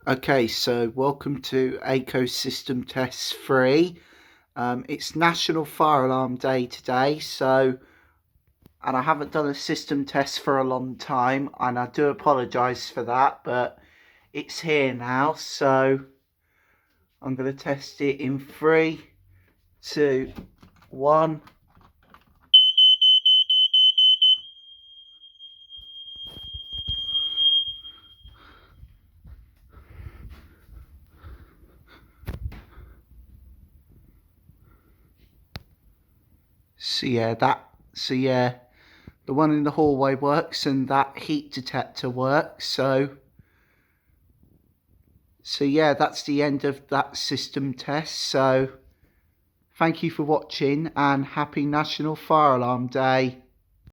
Okay, so welcome to Aico System Test 3. It's National Fire Alarm Day today, and I haven't done a system test for a long time, and I do apologise for that, but it's here now, so I'm going to test it in 3, 2, 1. So yeah, the one in the hallway works, and that heat detector works, so yeah, that's the end of that system test. So thank you for watching and happy National Fire Alarm Day.